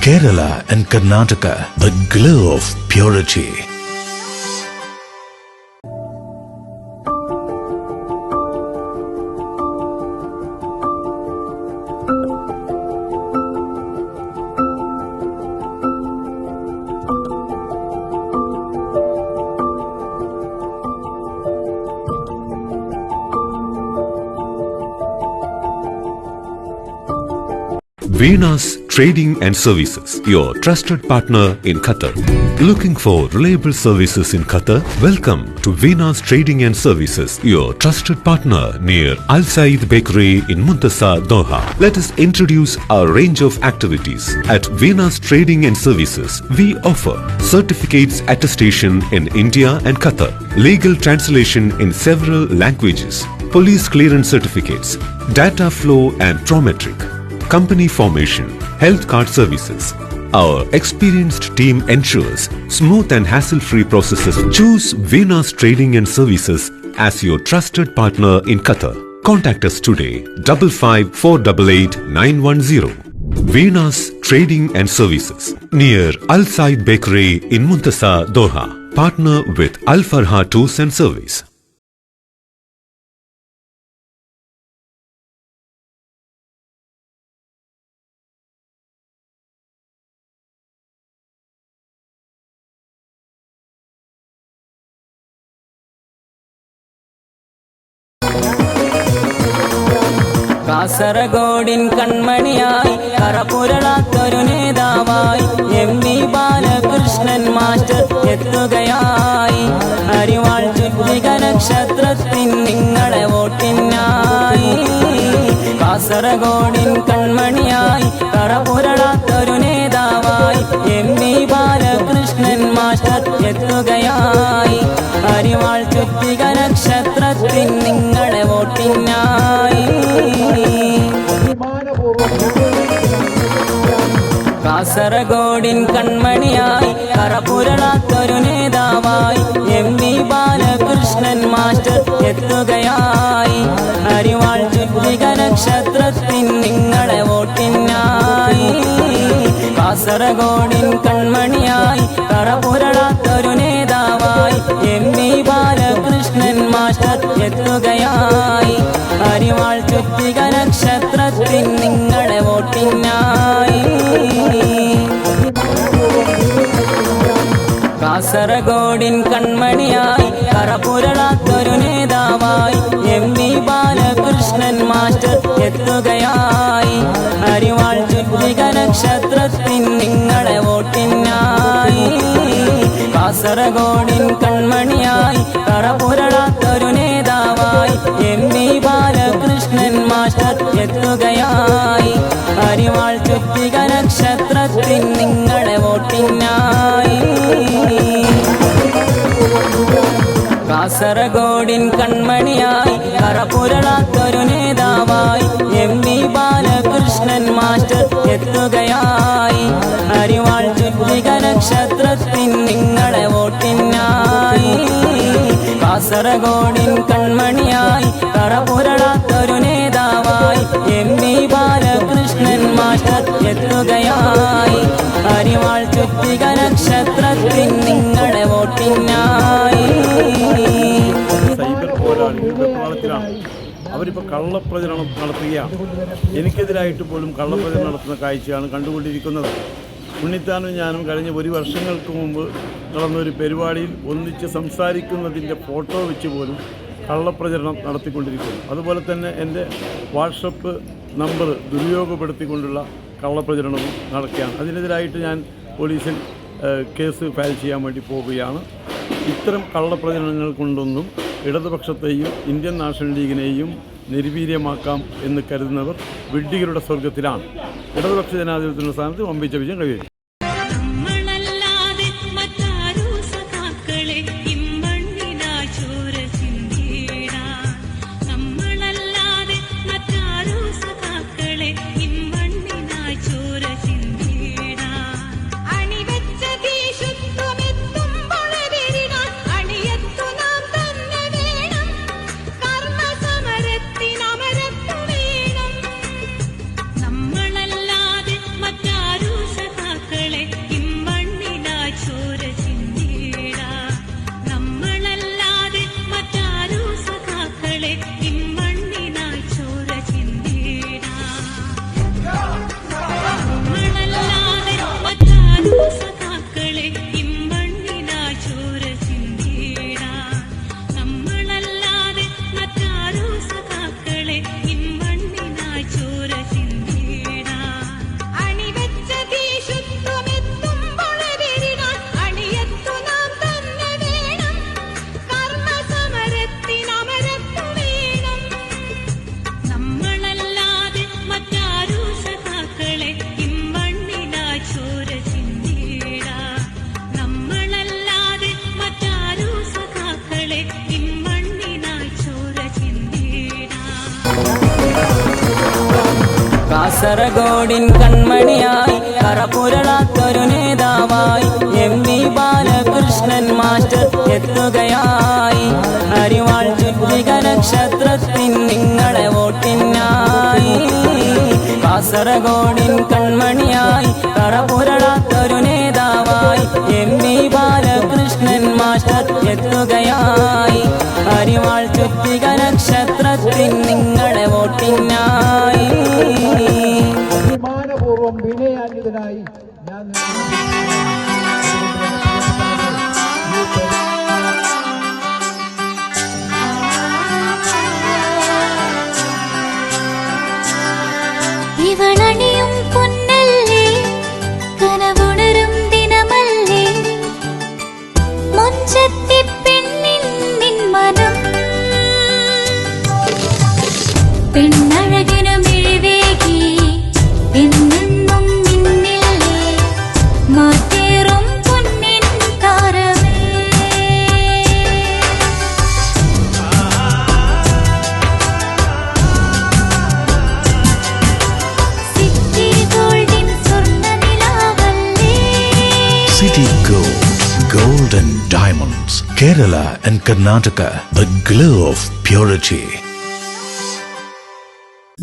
Kerala and Karnataka, the glow of purity. Vena's Trading and Services, your trusted partner in Qatar. Looking for reliable services in Qatar? Welcome to Vena's Trading and Services, your trusted partner near Al Said Bakery in Muntasa, Doha. Let us introduce our range of activities. At Vena's Trading and Services, we offer certificates attestation in India and Qatar, legal translation in several languages, police clearance certificates, data flow and prometric, company formation, health card services. Our experienced team ensures smooth and hassle-free processes. Choose Vena's Trading and Services as your trusted partner in Qatar. Contact us today, 55 488 910. Vena's Trading and Services, near Al Said Bakery in Muntasa, Doha. Partner with Al Farha Tours and Service. കാസർഗോഡിൻ കൺമണിയായി കറപുരളാത്തൊരു നേതാവായി M V Balakrishnan master എത്തുകയായി. അരിവാൾ ചുറ്റിക നക്ഷത്രത്തിൻ നിങ്ങളെ വോട്ടിനായി. കാസർഗോഡിൻ കൺമണിയായി കറപുരളാത്തൊരു നേതാവായി M V Balakrishnan master എത്തുകയായി. അരിവാൾ ചുറ്റിക നക്ഷത്രത്തിൻ നിങ്ങളെ വോട്ടിനായി. കാസർഗോഡിൻ കൺമണിയായി കറപുരളാത്തൊരു നേതാവായി M V Balakrishnan master എത്തുകയായി. അരിവാൾ ചുറ്റിക നക്ഷത്രത്തിൻ നിങ്ങളെ വോട്ടിനായി. കാസർഗോഡിൻ കൺമണിയായി കറപുരളാത്തൊരു നേതാവായി എം വി ബാലകൃഷ്ണൻ മാസ്റ്റർ എത്തുകയായി. അരിവാൾ ചുറ്റിക നക്ഷത്രത്തിൻ നിങ്ങളെ വോട്ടിനായി. കാസർഗോഡിൻ കൺമണിയായി കറപുരളാത്തൊരു നേതാവായി എം വി ബാലകൃഷ്ണൻ മാസ്റ്റർ എത്തുകയായി. അരിവാൾ ചുറ്റിക നക്ഷത്രത്തിൻ നിങ്ങളെ വോട്ടിനായി. കാസർഗോഡിൻ കൺമണിയായി കറപുരളാത്തൊരു നേതാവായി എം വി ബാലകൃഷ്ണൻ മാസ്റ്റർ എത്തുകയായി. അരിവാൾ ചുറ്റിക നക്ഷത്രത്തിൻ നിങ്ങളെ വോട്ടിനായി. കാസർഗോഡിൻ കൺമണിയായി കറപുരളാത്തൊരു നേതാവായി എം വി ബാലകൃഷ്ണൻ മാസ്റ്റർ എത്തുകയായി. അരിവാൾ ചുറ്റിക നക്ഷത്രത്തിൻ നിങ്ങളെ വോട്ടിനായി. കാസർഗോഡിൻ കൺമണിയായി കറപുരളാത്തൊരു നേതാവായി എം വി ബാലകൃഷ്ണൻ മാസ്റ്റർ എത്തുകയായി. അരിവാൾ ചുറ്റിക നക്ഷത്രത്തിൻ നിങ്ങളെ വോട്ടിനായി. സൈബർ പോരാളികളുടെ വെപ്രാളത്തിലാണ് അവരിപ്പോൾ കള്ളപ്രചരണം നടത്തുകയാണ്. എനിക്കെതിരായിട്ട് പോലും കള്ളപ്രചരണം നടത്തുന്ന കാഴ്ചയാണ് കണ്ടുകൊണ്ടിരിക്കുന്നത്. ഉണ്ണിത്താനും ഞാനും കഴിഞ്ഞ ഒരു വർഷങ്ങൾക്ക് മുമ്പ് നടന്നൊരു പരിപാടിയിൽ ഒന്നിച്ച് സംസാരിക്കുന്നതിൻ്റെ ഫോട്ടോ വെച്ച് പോലും കള്ളപ്രചരണം നടത്തിക്കൊണ്ടിരിക്കുന്നു. അതുപോലെ തന്നെ എൻ്റെ വാട്സപ്പ് നമ്പർ ദുരുപയോഗപ്പെടുത്തിക്കൊണ്ടുള്ള കള്ളപ്രചരണവും നടക്കുകയാണ്. അതിനെതിരായിട്ട് ഞാൻ പോലീസിൽ കേസ് ഫയൽ ചെയ്യാൻ വേണ്ടി പോവുകയാണ്. ഇത്തരം കള്ളപ്രചരണങ്ങൾ കൊണ്ടൊന്നും ഇടതുപക്ഷത്തെയും ഇന്ത്യൻ നാഷണൽ ലീഗിനെയും നിർവീര്യമാക്കാം എന്ന് കരുതുന്നവർ വിഡ്ഢികളുടെ സ്വർഗത്തിലാണ്. ഇടതുപക്ഷ ജനാധിപത്യത്തിൻ്റെ സ്ഥാനത്ത് വമ്പിച്ച വിജയം കൈവരിക്കും. നമ്മളല്ലാതെ മറ്റാരും സഖാക്കളെ കാസർഗോഡിൻ കൺമണിയായി കറപുരളാത്തൊരു നേതാവായി MV ബാലകൃഷ്ണൻ മാസ്റ്റർ എത്തുകയായി. അരിവാൾ ചുറ്റിക നക്ഷത്രത്തിൻ നിങ്ങളെ വോട്ടിനായി. കാസർഗോഡിൻ കൺമണിയായി കറപുരളാത്തൊരു നേതാവായി MV ബാലകൃഷ്ണൻ മാസ്റ്റർ എത്തുകയായി. അരിവാൾ ചുറ്റിക നക്ഷത്രത്തിൻ നിങ്ങളെ വോട്ടിനായി. അഭിമാനപൂർവ്വം വിനയാന്വിതനായി ഞാൻ ഇവളണിയും പൊന്നല്ലേ കനവുണരും ദിനമല്ലേ മുഞ്ചത്തി പെണ്ണിൻ നിൻ മനം പെണ്ണഴകിനു മിഴിവേകി എന്നെന്നും നിന്നില്ലേ മാറ്റേറും പൊന്നിൻ താരമേ. സിറ്റി ഗോൾഡിൻ സ്വർണ്ണനിലാവല്ലേ City Gold, Gold and Diamonds, Kerala and Karnataka, the glow of purity.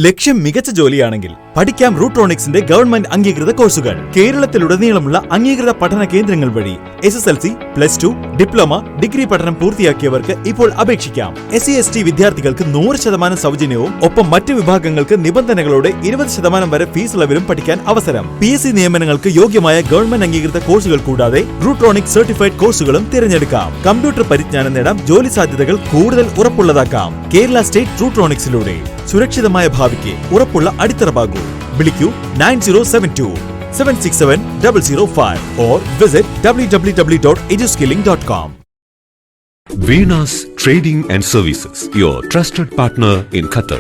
ലക്ഷ്യം മികച്ച ജോലിയാണെങ്കിൽ പഠിക്കാം റൂട്രോണിക്സിന്റെ ഗവൺമെന്റ് അംഗീകൃത കോഴ്സുകൾ. കേരളത്തിലുടനീളമുള്ള അംഗീകൃത പഠന കേന്ദ്രങ്ങൾ വഴി SSLC, +2, ഡിപ്ലോമ, ഡിഗ്രി പഠനം പൂർത്തിയാക്കിയവർക്ക് ഇപ്പോൾ അപേക്ഷിക്കാം. SC/ST വിദ്യാർത്ഥികൾക്ക് 100% സൗജന്യവും ഒപ്പം മറ്റ് വിഭാഗങ്ങൾക്ക് നിബന്ധനകളോടെ 20% വരെ ഫീസ് ഇളവിലും പഠിക്കാൻ അവസരം. PSC നിയമനങ്ങൾക്ക് യോഗ്യമായ ഗവൺമെന്റ് അംഗീകൃത കോഴ്സുകൾ കൂടാതെ റൂട്രോണിക്സ് സർട്ടിഫൈഡ് കോഴ്സുകളും തിരഞ്ഞെടുക്കാം. കമ്പ്യൂട്ടർ പരിജ്ഞാനം നേടാം, ജോലി സാധ്യതകൾ കൂടുതൽ ഉറപ്പുള്ളതാക്കാം. കേരള സ്റ്റേറ്റ് റൂട്രോണിക്സിലൂടെ സുരക്ഷിതമായ ഭാവിക്ക് ഉറപ്പുള്ള അടിത്തറ. വിളിക്കൂ 9072 767 005 or visit www.eduskilling.com. Venus Trading and Services, your trusted partner in Qatar.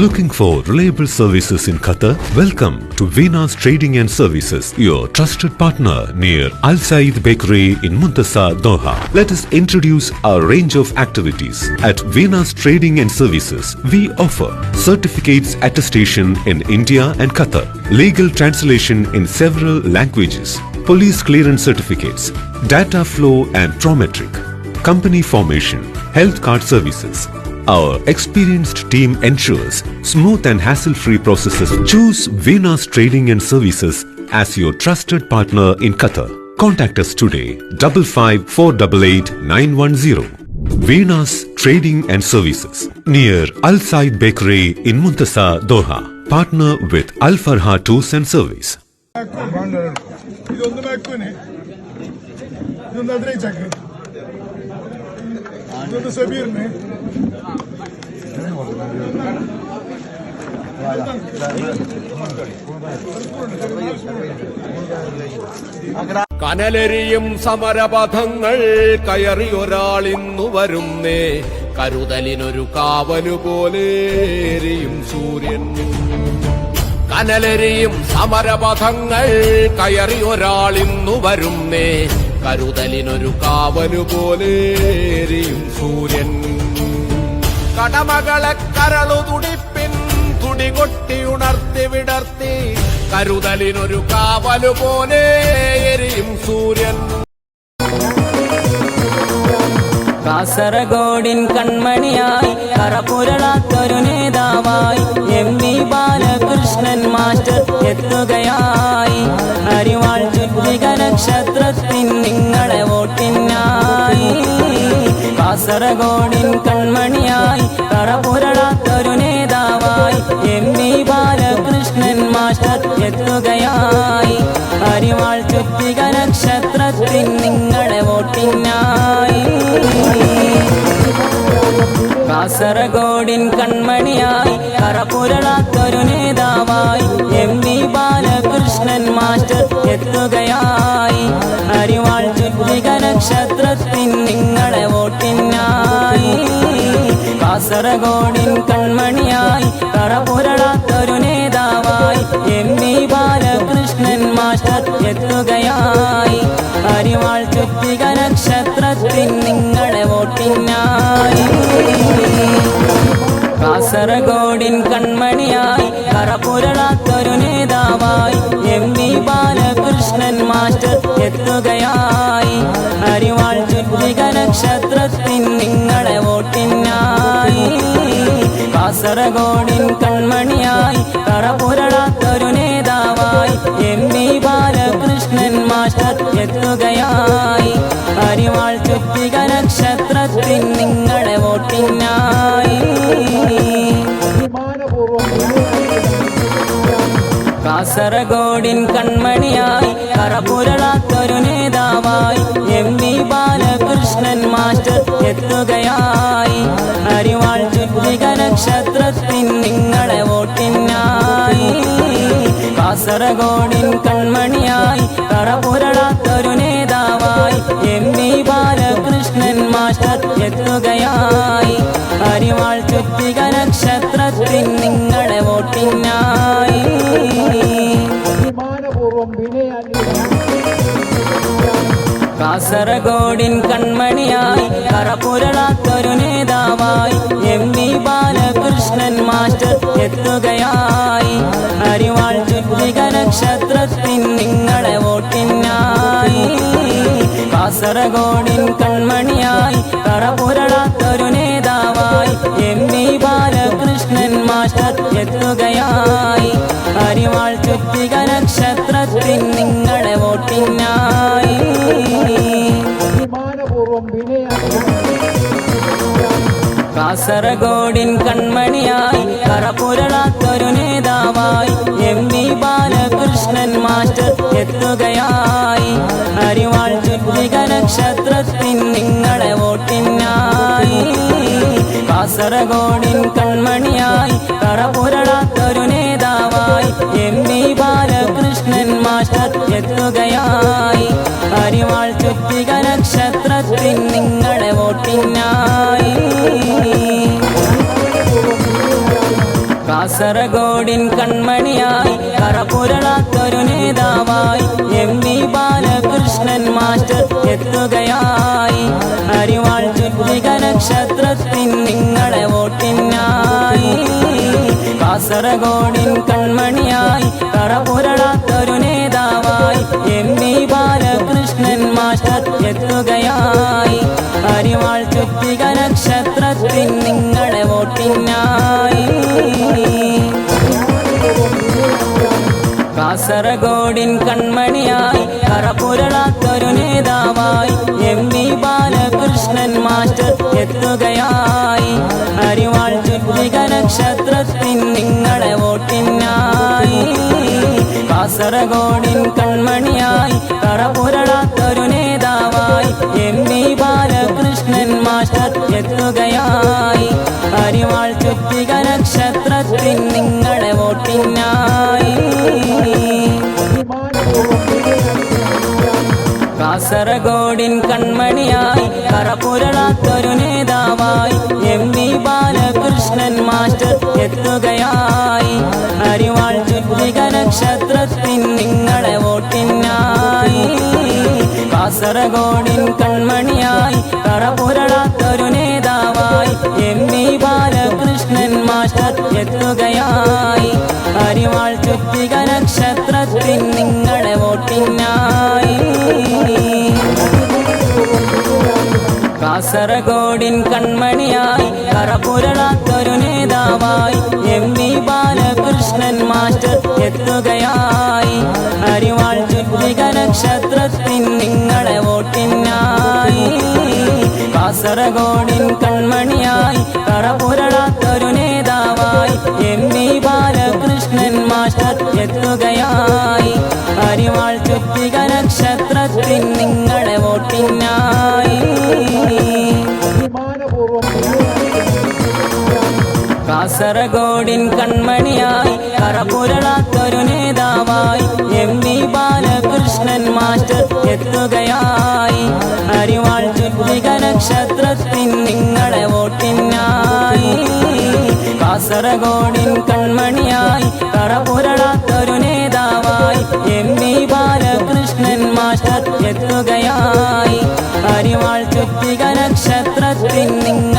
Looking for reliable services in Qatar? Welcome to Venus Trading and Services, your trusted partner near Al Said Bakery in Muntasa, Doha. Let us introduce our range of activities. At Venus Trading and Services, we offer certificates attestation in India and Qatar, legal translation in several languages, police clearance certificates, data flow and prometric, company formation, health card services. Our experienced team ensures smooth and hassle-free processes. Choose Venus Trading and Services as your trusted partner in Qatar. Contact us today 55 488 910. Venus Trading and Services near Al Said Bakery in Muntasa, Doha. Partner with Al Farha Tours and Service. കനലെരിയും സമരപഥങ്ങൾ കയറി ഒരാളിന്നു വരുന്നേ കരുതലിനൊരു കാവലു പോലെ എരിയും സൂര്യൻ. കനലെരിയും സമരപഥങ്ങൾ കയറി ഒരാളിന്നു വരുന്നേ കരുതലിനൊരു കാവലു പോലെ എരിയും സൂര്യൻ. കടമകളെ കരളു തുടിപ്പിൻ തുടികൊട്ടി ഉണർത്തി വിടർത്തി കരുതലിനൊരു കാവലു പോലെ എരിയും സൂര്യൻ. കാസർഗോഡിൻ കൺമണിയായി കറപുരളാത്തൊരു നേതാവായി MV ബാലകൃഷ്ണൻ മാസ്റ്റർ എത്തുകയായി. അരിവാൾ ചുറ്റിക നക്ഷത്രത്തിൻ നിങ്ങളെ വോട്ടിനായി. കാസർഗോഡിൻ കൺമണിയായി കറപുരളാത്തൊരു നേതാവായി MV ബാലകൃഷ്ണൻ മാസ്റ്റർ എത്തുകയായി. അരിവാൾ ചുറ്റിക നക്ഷത്രത്തിൻ നിങ്ങളെ വോട്ടിനായി. കാസർഗോഡിൻ കൺമണിയായി കറപുരളാത്തൊരു നേതാവായി MV ബാലകൃഷ്ണൻ മാസ്റ്റർ എത്തുകയായി. അരിവാൾ ചുറ്റിക നക്ഷത്രത്തിൻ നിങ്ങളെ വോട്ടിനായി. കാസർഗോഡിൻ കൺമണിയായി കറപുരളാത്തൊരു നേതാവായി MV ബാലകൃഷ്ണൻ മാസ്റ്റർ എത്തുകയായി. അരിവാൾ ചുറ്റിക നക്ഷത്രത്തിൻ നിങ്ങളെ വോട്ടിനായി. കാസർഗോഡിൻ കൺമണിയായി കറപുരളാത്തൊരു നേതാവായി MV ബാലകൃഷ്ണൻ മാസ്റ്റർ എത്തുകയായി. അരിവാൾ ചുറ്റിക നക്ഷത്രത്തിൻ നിങ്ങളെ വോട്ടിനായി. കാസർഗോഡിൻ കൺമണിയായി കറപുരളാത്തൊരു നേതാവായി MV ബാലകൃഷ്ണൻ മാസ്റ്റർ എത്തുകയായി. അരിവാൾ ചുറ്റിക നക്ഷത്രത്തിൻ നിങ്ങളെ വോട്ടിനായി. കാസർഗോഡിൻ കൺമണിയായി കറപുരളാത്തൊരു നേതാവായി MV ബാലകൃഷ്ണൻ മാസ്റ്റർ എത്തുകയായി. അരിവാൾ ചുറ്റിക നക്ഷത്രത്തിൻ നിങ്ങളെ വോട്ടിനായി. കാസർഗോഡിൻ കൺമണിയായി കറപുരളാത്തൊരു നേതാവായി MV ബാലകൃഷ്ണൻ മാസ്റ്റർ എത്തുകയായി. അരിവാൾ ചുറ്റിക നക്ഷത്രത്തിൻ നിങ്ങളെ വോട്ടിനായി. കാസർഗോഡിൻ കൺമണിയായി കറപുരളാത്തൊരു നേതാവായി MV ബാലകൃഷ്ണൻ മാസ്റ്റർ എത്തുകയായി. അരിവാൾ ചുറ്റിക നക്ഷത്രത്തിൻ നിങ്ങളെ വോട്ടിനായി. കാസർഗോഡിൻ കൺമണിയായി കറപുരളാത്തൊരു നേതാവായി MV ബാലകൃഷ്ണൻ മാസ്റ്റർ എത്തുകയായി. അരിവാൾ ചുറ്റിക നക്ഷത്രത്തിൻ നിങ്ങളെ വോട്ടിനായി. കാസർഗോഡിൻ കൺമണിയായി കറപുരളാത്തൊരു നേതാവായി MV ബാലകൃഷ്ണൻ മാസ്റ്റർ എത്തുകയായി. അരിവാൾ ചുറ്റിക നക്ഷത്രത്തിൻ നിങ്ങളെ വോട്ടിനായി. കാസർഗോഡിൻ കൺമണിയായി കറപുരളാത്തൊരു നേതാവായി MV ബാലകൃഷ്ണൻ മാസ്റ്റർ എത്തുകയായി. അരിവാൾ ചുറ്റിക നക്ഷത്രത്തിൻ നിങ്ങളെ വോട്ടിനായി. കാസർഗോഡിൻ കൺമണിയായി കറപുരളാത്തൊരു നേതാവായി MV ബാലകൃഷ്ണൻ മാസ്റ്റർ എത്തുകയായി. അരിവാൾ ചുറ്റിക നക്ഷത്രത്തിൻ നിങ്ങളെ വോട്ടിനായി. കാസർഗോഡിൻ കൺമണിയായി കറപുരളാത്തൊരു നേതാവായി MV ബാലകൃഷ്ണൻ മാസ്റ്റർ എത്തുകയായി. അരിവാൾ ചുറ്റിക നക്ഷത്രത്തിൻ നിങ്ങളെ വോട്ടിനായി. കാസർഗോഡിൻ കൺമണിയായി കറപുരളാത്തൊരു നേതാവായി MV ബാലകൃഷ്ണൻ മാസ്റ്റർ എത്തുകയായി. അരിവാൾ ചുറ്റിക നക്ഷത്രത്തിൻ നിങ്ങളെ വോട്ടിനായി. കാസർഗോഡിൻ കൺമണിയായി കറപുരളാത്തൊരു നേതാവായി MV ബാലകൃഷ്ണൻ മാസ്റ്റർ എത്തുകയായി. അരിവാൾ ചുറ്റിക നക്ഷത്രത്തിൻ നിങ്ങളെ വോട്ടിനായി. കാസർഗോഡിൻ കൺമണിയായി കറപുരളാത്തൊരു നേതാവായി MV ബാലകൃഷ്ണൻ മാസ്റ്റർ എത്തുകയായി. അരിവാൾ ചുറ്റിക നക്ഷത്രത്തിൻ നിങ്ങളെ വോട്ടിനായി. കാസർഗോഡിൻ കൺമണിയായി കറപുരളാത്തൊരു നേതാവായി MV ബാലകൃഷ്ണൻ മാസ്റ്റർ എത്തുകയായി. അരിവാൾ ചുറ്റിക നക്ഷത്രത്തിൻ നിങ്ങളെ വോട്ടിനായി. കാസർഗോഡിൻ കൺമണിയായി കറപുരളാത്തൊരു നേതാവായി MV ബാലകൃഷ്ണൻ മാസ്റ്റർ എത്തുകയായി. അരിവാൾ ചുറ്റിക നക്ഷത്രത്തിൻ നിങ്ങളെ വോട്ടിനായി. കാസർഗോഡിൻ കൺമണിയായി കറപുരളാത്തൊരു നേതാവായി MV ബാലകൃഷ്ണൻ മാസ്റ്റർ എത്തുകയായി. അരിവാൾ ചുറ്റിക നക്ഷത്രത്തിൻ നിങ്ങളെ വോട്ടിനായി. കാസർഗോഡിൻ കൺമണിയായി കറപുരളാത്തൊരു നേതാവായി MV ബാലകൃഷ്ണൻ മാസ്റ്റർ എത്തുകയായി. അരിവാൾ ചുറ്റിക നക്ഷത്രത്തിൻ നിങ്ങളെ വോട്ടിനായി. കാസർഗോഡിൻ കൺമണിയായി കറപുരളാത്തൊരു നേതാവായി MV ബാലകൃഷ്ണൻ മാസ്റ്റർ എത്തുകയായി. അരിവാൾ ചുറ്റിക നക്ഷത്രത്തിൻ നിങ്ങൾ